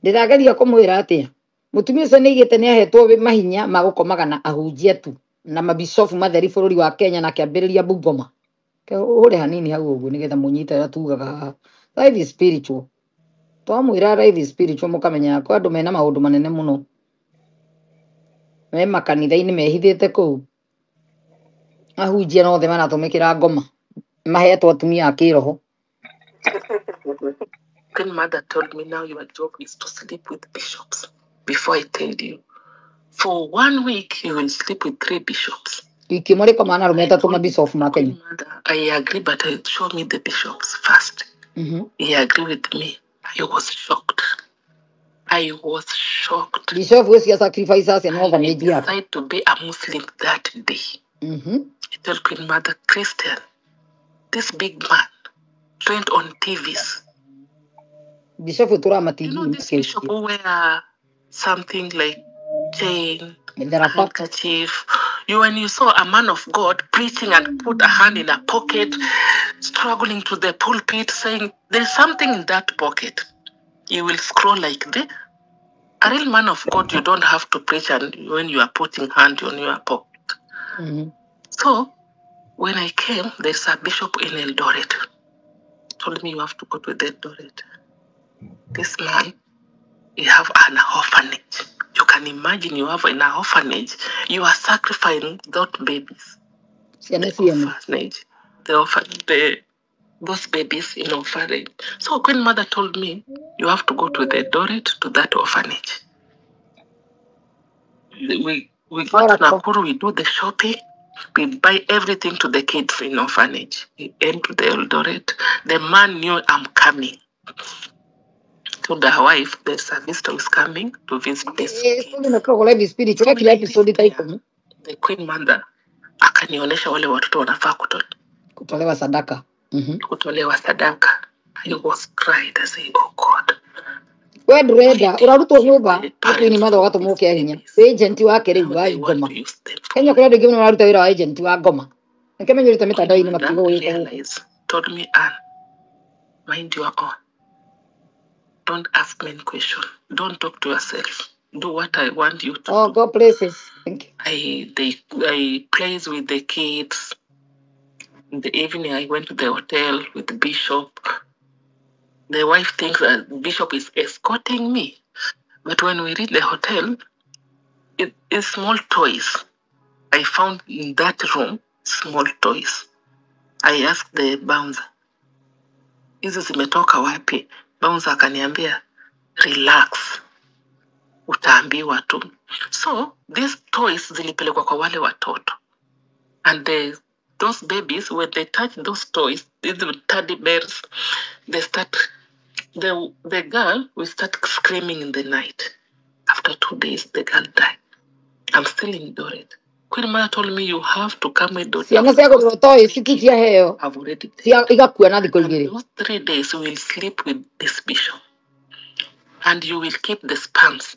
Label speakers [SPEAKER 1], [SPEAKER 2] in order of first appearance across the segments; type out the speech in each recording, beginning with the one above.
[SPEAKER 1] ndirageria kumwira atia mutumia ucio nigite ni ahetwo mahinya magukomaga na ahunjia tu na mabicofu matheri bururi wa Kenya na kiambiriria Bungoma ke uri hanini hau uguo nigetha munyita ira tugaga life is spiritual twamwira life is spiritual mukamenya kwa andu mena maundu manene muno me makanitha-ini mehithite kuu ahunjia no the manatumikira ngoma mahetwo atumia a kiroho.
[SPEAKER 2] Queen Mother told me now your job is to sleep with bishops. Before I tell you, for 1 week you will sleep with 3 bishops.
[SPEAKER 1] Ikimoriko maana rumeta tuma bishop makeni.
[SPEAKER 2] I agree, but show me the bishops first. He agreed with me. I was shocked.
[SPEAKER 1] Bishop was your sacrifices and all the media.
[SPEAKER 2] I decided to be a Muslim that day. I told Queen Mother, Christian, this big man went on TVs.
[SPEAKER 1] Bishop Uturamati.
[SPEAKER 2] You know this bishop who wear something like chain, handkerchief. When you saw a man of God preaching and put a hand in a pocket, struggling to the pulpit, saying, there's something in that pocket. You will scroll like this. A real man of God, you don't have to preach and when you are putting hand on your pocket. So, when I came, there's a bishop in Eldoret. Told me you have to go to Eldoret. This man, you have an orphanage. You can imagine you have an orphanage. You are sacrificing those babies. Those babies in orphanage. So Queen Mother told me, you have to go to the Eldoret to that orphanage. We go to Nakuru, we do the shopping. We buy everything to the kids in orphanage. We came to the Eldoret. The man knew I'm coming. Told the wife, there's a visitor is coming to visit this.
[SPEAKER 1] The
[SPEAKER 2] Queen Mother akanionesha wale watoto wanafaa
[SPEAKER 1] kutolewa sadaka.
[SPEAKER 2] Kutolewa sadaka. I was cried. I said, oh God.
[SPEAKER 1] We dreda uraruto nyumba Queen Mother wagatumũkia hinya agent wake riu wa ngoma Kenya kũrĩa ndĩngĩ mararuta wĩra wa agent wa ngoma nĩkemenyerete mitandao-inĩ makiuga
[SPEAKER 2] told me, Anne, mind your own. Don't ask me any question. Don't talk to yourself. Do what I want you to do.
[SPEAKER 1] Oh, go places. Thank you.
[SPEAKER 2] I plays with the kids. In the evening, I went to the hotel with the bishop. The wife thinks that the bishop is escorting me. But when we reach the hotel, it's small toys. I found in that room small toys. I asked the bouncer, hizi zimetoka wapi? Bouncer akaniambia, relax, utaambiwa tu. So these toys zilipelekwa kwa wale watoto. And those babies, when they touch those toys, these teddy bears, they start, the girl will start screaming in the night. After 2 days, the girl died. I'm still in Eldoret. Queen Mother told me you have to come with daughter. I've already taken. Those 3 days you will sleep with this bishop. And you will keep the sperms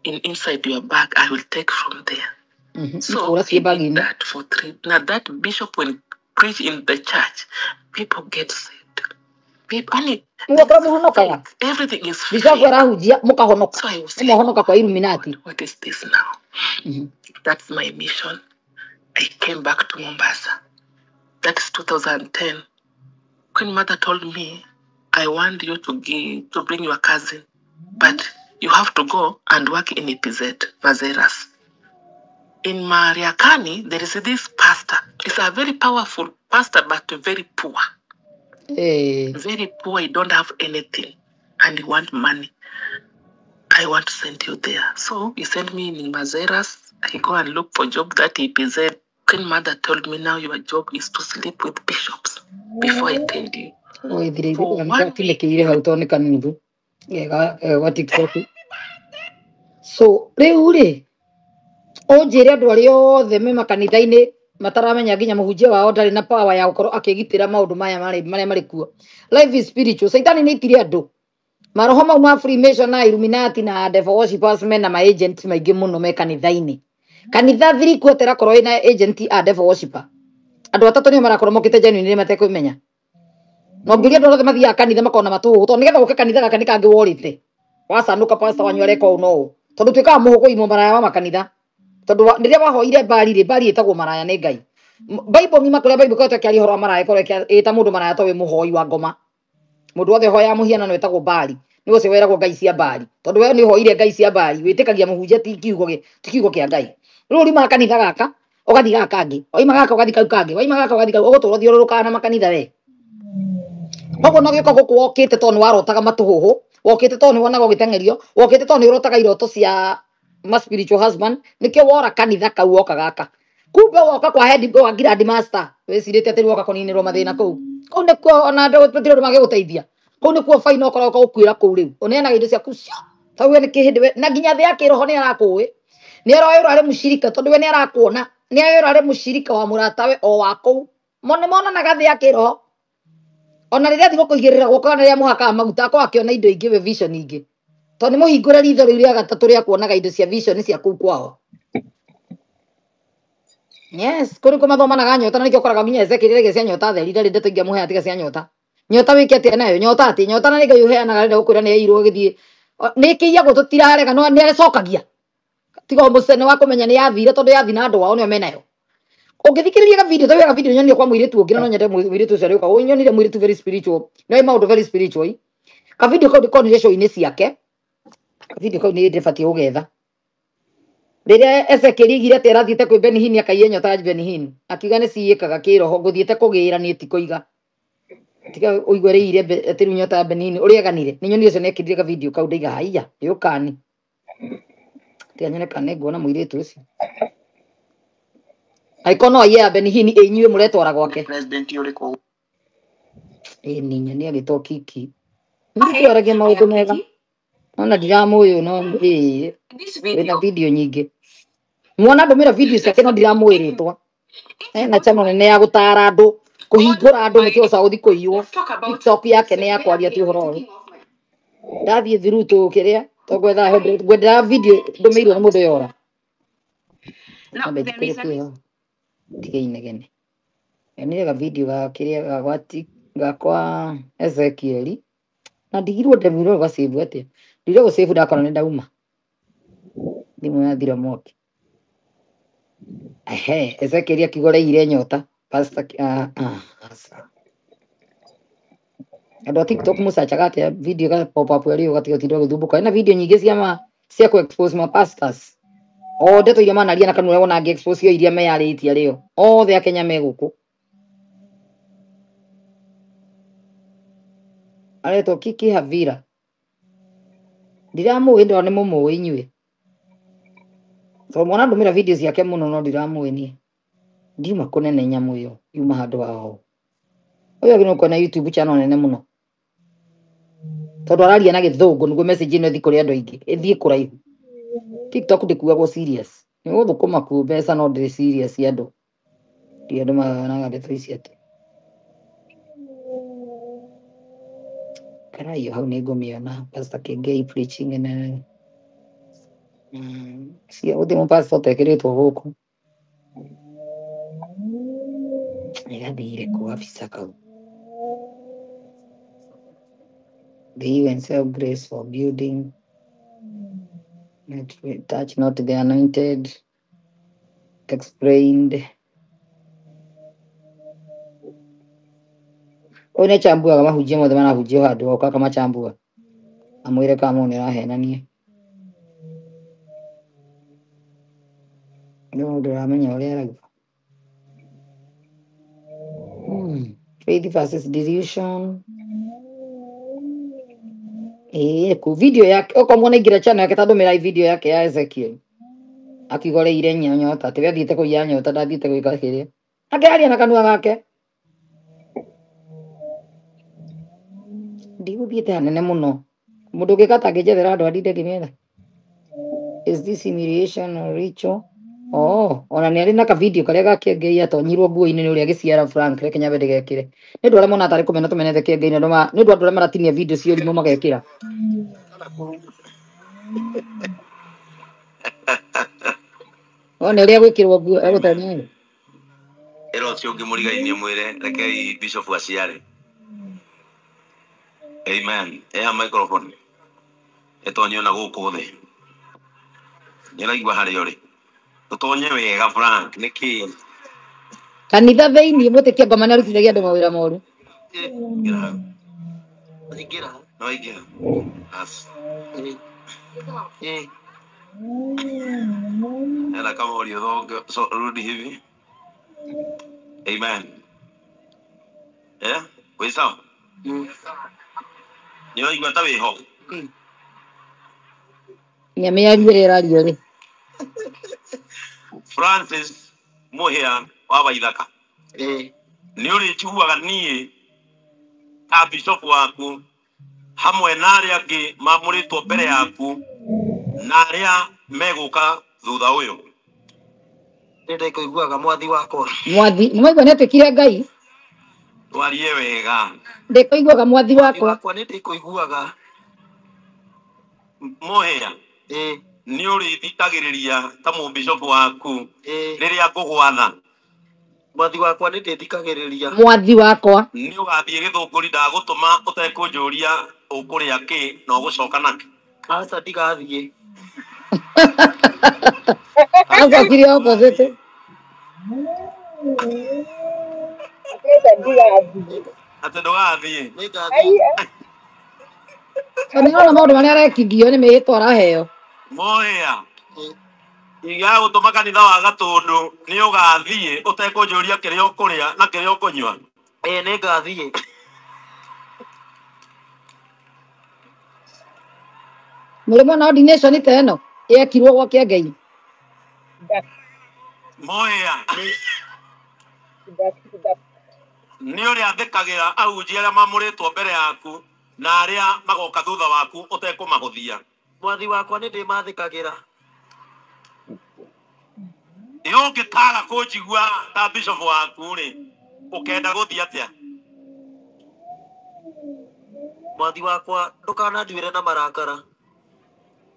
[SPEAKER 2] inside your bag. I will take from there. So he did that for 3. Now that bishop will preach in the church, people get saved. People, everything is free. So I was saying, what is this now? That's my mission. I came back to Mombasa. That's 2010. Queen Mother told me, I want you to bring your cousin, but you have to go and work in EPZ, Mazeras. In Mariakani, there is this pastor. He's a very powerful pastor, but very poor. Very poor, he don't have anything, and he want money. I want to send you there. So he sent me in Mazeras. I go and look for job that EPZ. Queen Mother told me now your job is to sleep with bishops. Before I tell you.
[SPEAKER 1] So, reure. Onjire andu aria othe me makanitha-ini mataramenya nginya muhunjia wao ndari na power ya gukorwo akigitira maundu maya maria mari kuo. Life is spiritual. Saitani ni itire andu. Maroho mau ma Freemason na Illuminati na devil worshippers mena ma agent maingi muno me kanitha-ini. Kanitha thiri kwetera korwo ina agent a devil worshipper. Andu atatu ni marakorwo mokite genuine matekwimenya. no ngiria ndo othe mathia kanitha makona matuhu to nigetha uke kanitha gaka nikangi worite wacanuka pastor wanyu areka no tondu twikaga muhuko imo maraya wa makanitha tondu ndiria wahoire bari itagwo maraya ni Ngai Bible ngima kuria Bible kote kiari horo maraya kore ita mundu maraya to we muhoi wa ngoma mundu othe hoya muhiana no etagwo bari ni ucio weragwo Ngai cia bari tondu we ni hoire Ngai cia bari witikagia muhunjia ti kiugo kia Ngai riu rima kanitha gaka ugathi gaka kangi oima gaka ugathi kau kangi oima gaka ugathi kau uguturo thiururuka na makanitha we koguo no giko guku wokite to ni warotaga matuhuhu wokite to ni wonaga ugitengerio wokite to ni urotaga iroto cia ma spiritual husband nikio wora kanitha kau woka gaka kumbe woka kwa head wa grand master wecirite ati woka kuninirwo mathina kuu ne kwa ona ndo petiro mage guteithia ne kwa faino okora ukwira kuu riu oneana indo cia kucio tawe ni kihindi na nginya thia kiroho ni arakuwi ni aroyo ari mushirika tondu we ni arakuona ni ayo ari mushirika wa muratawe o wako mona na gathi akiroho ona riria thigo kuigirira gukana riria muhaka maguta ko akiona indo ingi we vision ingi to ni muhingura ritho riu ria gatatu ria kuonaga indo cia vision cia kuu kwao yes kuri kuma thoma na nyota na nikio koraga nginya Ezekiel cia nyota theri ndari ndeto ingia muhe atiga cia nyota wiki ati nayo nyota na niga yuheanaga renda gukwira ni yairwo githie ni kiya gututirarega no ni acokagia tiga mucene wa kumenya ni yathire tondu yathi na andu wao ni omenayo ungithikiriria ga video nyonire kwa muiritu ungi no nyende muiritu ucio riuka unyonire muiritu very spiritual no maundu very spiritual ka video kau ndikoni show ini ciake video kau ni ndibatie ugetha riria Ezekiel igire ati arathite kwi Benihini akaiye nyota ya Benihini akiuga ni ciikaga kiroho nguthiite kugira ni ti kuiga tiga uigwereire ati nyota ya Benihini uri eganire ni nyonire cio nekirire ka video kau ndaiga haiya yukani tia nyone kana ngona muiritu ucio aikono ya Benihini inyue muretwara gwake
[SPEAKER 2] president yuriko
[SPEAKER 1] ni nyoni agitwo kiki ndikiragia maundu mega ona ndiramuyu no wina video nyingi muona ndumira video ciake no ndiramwiritwa na channel nene ya gutara andu kuhingura andu nikio ca uthi kuiywo TikTok yake ni yakwaria ti uhoro ndathie thiru tu kiria to gwetha video ndumirwo ni mundu yora tiga inegene ni ga video ga kiria gakwa Ezekiel na ndigirwo ndemiro ga save ati ndire go save ndakona ni ndauma ndimu ya thira moki Ezekiel akigoreire nyota pastor asa ando TikTok musachaga ati video ga pop up yari ugatiga tindo githumbuka na video nyingi cia ku expose ma pastors ndeto iria manaria na kanua wona expose iria meyaritie rio othe akenya meguku areto Kiki Havira ndiramuwi ndo ni mumuwi inyue so mwana ndumira videos yake muno no ndiramuwi ni ndima kunene nyamu yo yuma handu wao uyo gino kona YouTube channel nene muno tondu araria na githungu niguo message ino thikuri andu aingi ithie kuraihu TikTok ndikuagwo serious ni guthukuma ku mbeca no ndiri serious andu ndi andu magana ndeto ici ati kana iyo hau ni ngumiona pastor Kengei preaching na si uthi mu pastor tekiritwo guku igathire ku afisa kau the even self grace for building touch not the anointed explained one chambua kama hujia mothe mana hujia handu oka kama chambua amwire kama ni rahenanie no ndamenya uri aragu faith versus delusion ku video yake okomona ingira channel yake tandumira video yake ya Ezekiel akigoreire nyota ati athite kuiya nyota ndathite gwika kiria akiraria na kanua gake ndiguthiite hanene muno mundu gikata ngejethera andu adinde ngimetha is this humiliation or ritual ona ni ari na ka video karia gakengei atonyirwo nguo-ini ni uri agiciara Frank reke nyabe ndigekire ni ndu aria mona atari kumena tumenete kengei ni ndu andu aria maratinia video cio rimo magekira ona uri gwikirwo nguo
[SPEAKER 3] ero cio ngimurigainie mwire rekei bishop aciare Amen. Ea microphone. Etonyo na guku thi. Niraigua hari uri. Tutonye wega Frank niki.
[SPEAKER 1] Kanitha thĩinĩ mũtĩkia ngoma nĩ arutithagia andũ mawĩra moru.
[SPEAKER 3] No ingira. As. Ela kama uliodogo so rudi hivi. Amen. Yeah? Wewe sawa? Niraigua ta wiho.
[SPEAKER 1] Nĩamĩarie rĩrario rĩ.
[SPEAKER 3] Francis Muhia wa Waithaka. Nĩ ũrĩ chuaga niĩ ta bishop waku hamwe na arĩa angĩ mamũrĩtwo mbere yaku na arĩa megũka thutha ũyũ. Nĩ kũiguaga mwathi wakwa.
[SPEAKER 1] Mwathi, nĩmwaigua nĩ atwĩkire Ngai?
[SPEAKER 3] Twarie wega.
[SPEAKER 1] Ndĩkũiguaga mwathi wakwa.
[SPEAKER 3] Nĩ kũiguaga. Muhia. Nĩ ũrĩ thikagĩrĩria ta mũbishop waku rĩrĩa ngũgwatha. Mwathi wakwa nĩ ndĩthikagĩrĩria.
[SPEAKER 1] Mwathi wakwa.
[SPEAKER 3] Nĩ ũgathiĩ Gĩthũngũri ndagũtũma ũtekũnjũria ũkũrĩa kĩ na ũgũcoka nakĩ. Aca ndigathiĩ.
[SPEAKER 1] Acokire opposite.
[SPEAKER 3] Atĩ ndũgathiĩ.
[SPEAKER 1] Nĩũrona maũndũ marĩa arekithio nĩ mĩhĩtwa araheo.
[SPEAKER 3] Muhia. Iga gũtũma kanitha wa Gatũndũ nĩ ũgathiĩ ũtekũnjũria kĩrĩa ũkũrĩa na kĩrĩa ũkũnyua. Nĩ ngathiĩ.
[SPEAKER 1] Mũrĩmo na ordination ta ĩno yekirwo gwa kĩa Ngai.
[SPEAKER 3] Muhia. Nĩ ũrĩa athĩkagĩra ahunjia arĩa mamũrĩtwo mbere yaku na arĩa magoka thutha waku ũtekũmahũthia. Mwathi wakwa nĩ ndĩmathĩkagĩra. Ũngĩkaga kũnjigua ta bishop waku rĩ ũkenda gũthiĩ atĩa? Mwathi wakwa ndũkananduĩre na marakara.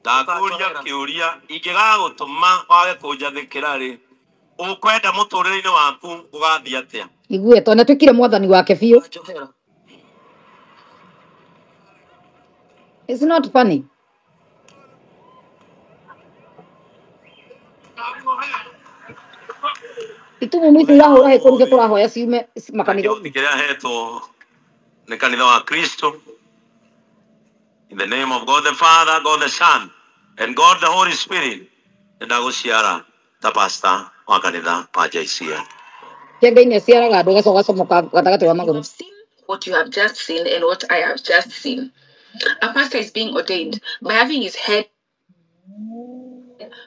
[SPEAKER 3] Ndakũria kĩũria ingĩgagũtũma wage kũnjathĩkĩra rĩ ũkwenda mũtũrĩre-inĩ waku ũgathiĩ atĩa?
[SPEAKER 1] Igue twana twĩkire mwathani wake biũ. It's not funny. Itumu mwitu irahũra he kũruge kũrahoya ciume makanitha.
[SPEAKER 3] Kĩrĩa hetwo nĩ kanitha wa Kristo. In the name of God the Father, God the Son, and God the Holy Spirit. Ndagũciara ta pastor wa kanitha wa JCA.
[SPEAKER 1] Ngai ciaraga andũ gacogacomoka gatagatĩ wa magũrũ.
[SPEAKER 2] What you have just seen and what I have just seen. A pastor is being ordained by having his head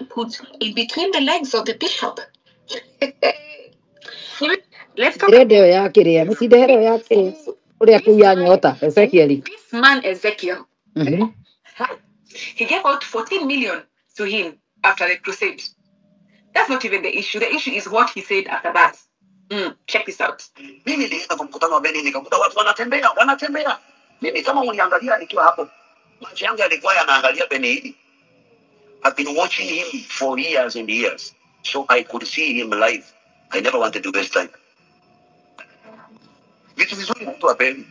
[SPEAKER 2] put in between the legs of the bishop. Let's talk about this man Ezekiel. He gave out 14 million to him after the crusade. That's not even the issue. The issue is what he said after that. Check this out.
[SPEAKER 3] Mimi nilienda kwa mkutano wa Beni nikakuta watu wanatembea. Mimi kama uniangalia nikiwa hapo, macho yangu yalikuwa yanaangalia Beni hili. I've been watching him for years and years, so I could see him live. I never wanted to waste time. Vitu vizuri mtu wa Beni.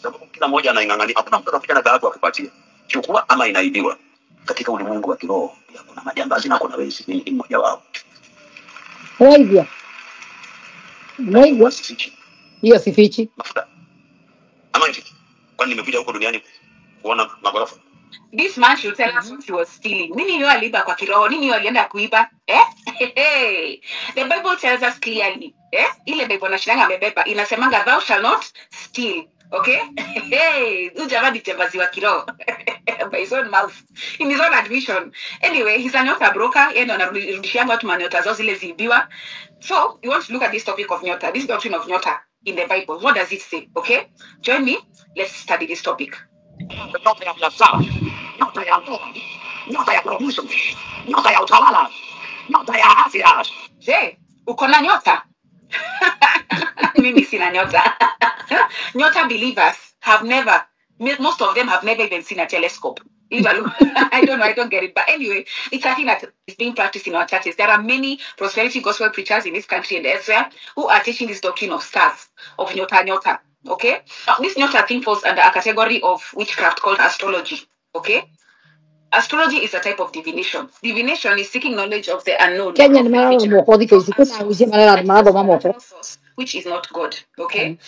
[SPEAKER 3] Sababu kila mmoja anaingangania. Hakuna mtu anakuja na dhahabu akupatia. Chukua ama inaibiwa. Katika ulimwengu wa kiroho pia kuna majambazi na kuna wezi, mimi ni mmoja wao.
[SPEAKER 1] Waigwa. Hiyo sifichi.
[SPEAKER 3] Mafuta. Ama hivi. Kwani nimekuja huko duniani kuona magorofa.
[SPEAKER 2] This man should tell us what he was stealing. Nini yo aliba kwa kiroho? Nini yo alienda kuiba? The Bible tells us clearly. Ile Bible na shiranga amebeba inasemanga thou shall not steal. Okay? Ujavadi jambazi wa kiroho. By his own mouth. In his own admission. Anyway, he's a nyota broker. Yeye ndo anarudishianga watu manyota zao zile ziibiwa. So, you want to look at this topic of nyota, this doctrine of nyota in the Bible. What does it say? Okay? Join me. Let's study this topic.
[SPEAKER 3] Nyota ya biashara, nyota ya ndoa, nyota ya promotion, nyota ya utawala, nyota ya afya.
[SPEAKER 2] Je, uko na nyota? Mimi sina nyota. Nyota believers have never, most of them have never even seen a telescope. I don't know, I don't get it. But anyway, it's a thing that is being practiced in our churches. There are many prosperity gospel preachers in this country and elsewhere who are teaching this doctrine of stars, of nyota nyota. Okay? This nyota thing falls under a category of witchcraft called astrology. Okay? Astrology is a type of divination. Divination is seeking knowledge of the unknown,
[SPEAKER 1] Kenya ni mara moko thiko ici kuna uzi mara moko
[SPEAKER 2] which is not God. Okay?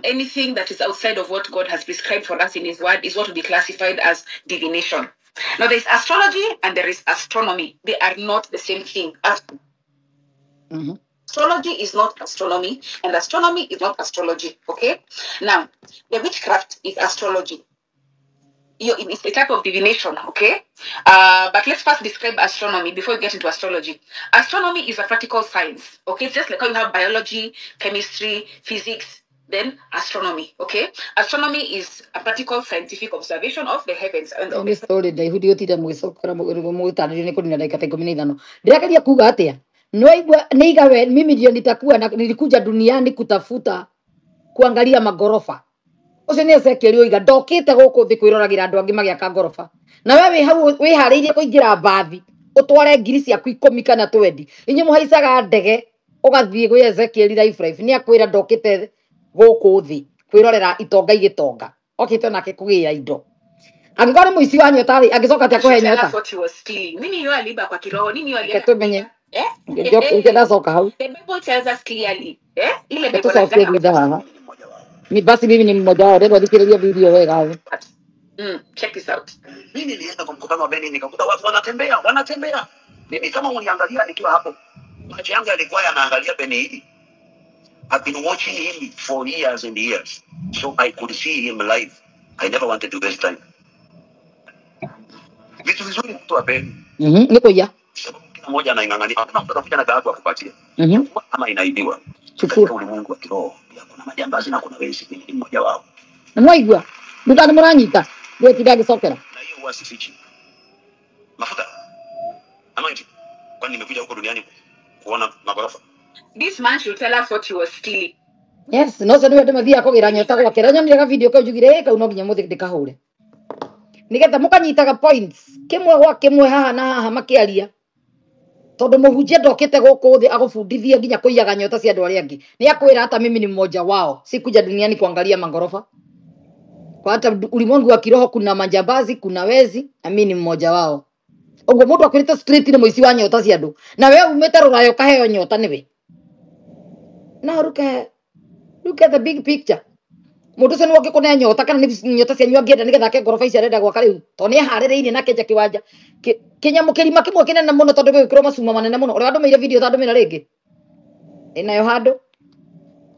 [SPEAKER 2] Anything that is outside of what God has prescribed for us in His Word is what will be classified as divination. Now, there is astrology and there is astronomy. They are not the same thing. Astrology is not astronomy, and astronomy is not astrology. Okay? Now, the witchcraft is astrology. It's a type of divination, okay? But let's first describe astronomy before we get into astrology. Astronomy is a practical science, okay? It's just like how you have biology, chemistry, physics, then astronomy, okay? Astronomy is a practical scientific observation of the heavens. And
[SPEAKER 1] the story day hudio tira mwicokora mwitanirio ni kunina dakika 15. Ndirageria kuga atia niigawe mimi ndio nitakuwa nilikuja duniani kutafuta kuangalia magorofa. Ucio ni Ezekiel oiga ndokite guku thi kwirораgira andu angi magiaka ngorofa na wewe hau wihariirie kuingira mbathi utware ngiri ciaku 10 kana 20 inyu muhaicaga ndege ugathie gwi Ezekiel life ni akwira ndokite guku thi kwirorera itonga igitonga okite nake kugia indo angikore muici wa nyota agicoka tia kuhe nyota
[SPEAKER 2] nini yo aliba kwa kiroho nini yo aliba
[SPEAKER 1] ketumenye ngedacoka hau
[SPEAKER 2] the Bible tells us clearly ile
[SPEAKER 1] Bible ni basi mimi ni mmoja wao ndio nikiredia video wega.
[SPEAKER 2] Check this out.
[SPEAKER 3] Mimi nilienda kwa mkutano wa Beni nikakuta watu wanatembea. Mimi kama uniangalia nikiwa hapo. Macho yangu yalikuwa yanaangalia Beni hili. I've been watching him for years and years. So I could see him live. I never wanted to waste time. Vitu vizuri mtu wa Beni.
[SPEAKER 1] Niko ya.
[SPEAKER 3] Sababu kila mmoja anaingangania. Kama mtu anakuja na dhahabu akupatia. Ama inaibiwa.
[SPEAKER 1] Chukua
[SPEAKER 3] ulimwengu wa kiroho. Kuna majambazi na kuna wezi, ni mmoja wao.
[SPEAKER 1] Na mwaigwa mutani muranyita ndio tidagi sokera
[SPEAKER 3] na hiyo huwa sifichi mafuta ama hivi kwani nimekuja huko duniani kuona magorofa.
[SPEAKER 2] This man should tell us what he was stealing.
[SPEAKER 1] Yes, no se ndio mathia kugira nyota kwa kera nyonire video kwa jugire ka uno nginya muthi ndikahure nigetha mukanyitaga points kimwe gwa kimwe haha na haha makiaria tondu muhunjia ndokite guku thi agufundithia nginya kuiyaga nyota cia andu aria angi ni akwira hata mimi ni mmoja wao sikuja duniani kuangalia magorofa kwa hata ulimwengu wa kiroho kuna majambazi kuna wezi na mimi ni mmoja wao ugo mundu akwirite street ni muici wa nyota cia andu na wewe umete rurayo kaheo nyota niwe na look at the big picture mundu ucio ni woke kuna nyota kana ni nyota cia nyuangienda nigetha ke ngorofa ici arenda gwaka riu to ni haririirie na kenja kiwanja kinyamu kirima kimwe kinene muno tondu gwikirwo macuma manene muno uri andu meire video tandu mina ringi inayo handu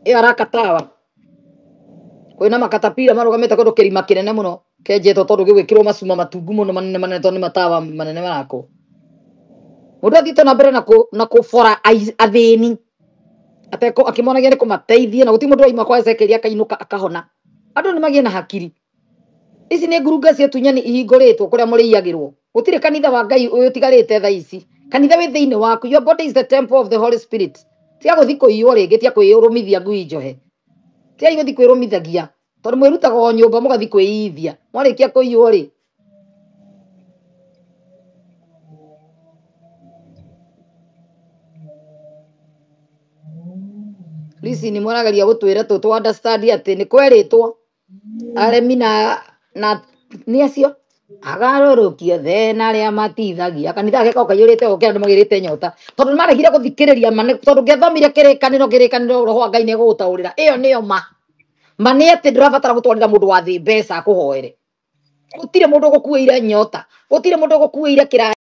[SPEAKER 1] iyo arakatawa kwina makatapira marugamite kundu kirima kinene muno kenjetwo tondu gwikirwo macuma matungu muno manene tondu matawa manene marako mundu athite na mbere na kufora athini ateko akimonagia ni kumateithia na guti mundu waima kwa Ezekiel akainuka akahona andu ni magie na hakiri ici ni ngurunga cia tunyani ihinguritwo kuria muriiyagirwo gutire kanitha wa Ngai uyu tigarite tha ici kanitha wi thiini waku your body is the temple of the Holy Spirit tia guthi kuiywo ringi tia kwirumithia ngui njohe tia guthi kwirumithagia tondu mwirutaga o nyumba mugathi kwiithia mwarikia kuiywo ri Lisi ni mwaragaria gutwira tu understand ati ni kweritwo aremi na ni acio agarurukio thena ria matithagia kanitha geka ukayurite oke andu magirite nyota tondu maregire guthikiriria mane tondu ngethomire kirikaniro roho Ngai ni gutaurira iyo niyo ma ni ati ndirabatara gutwarira mundu wa thi mbeca kuhoere gutire mundu gukuire nyota gutire mundu gukuire kira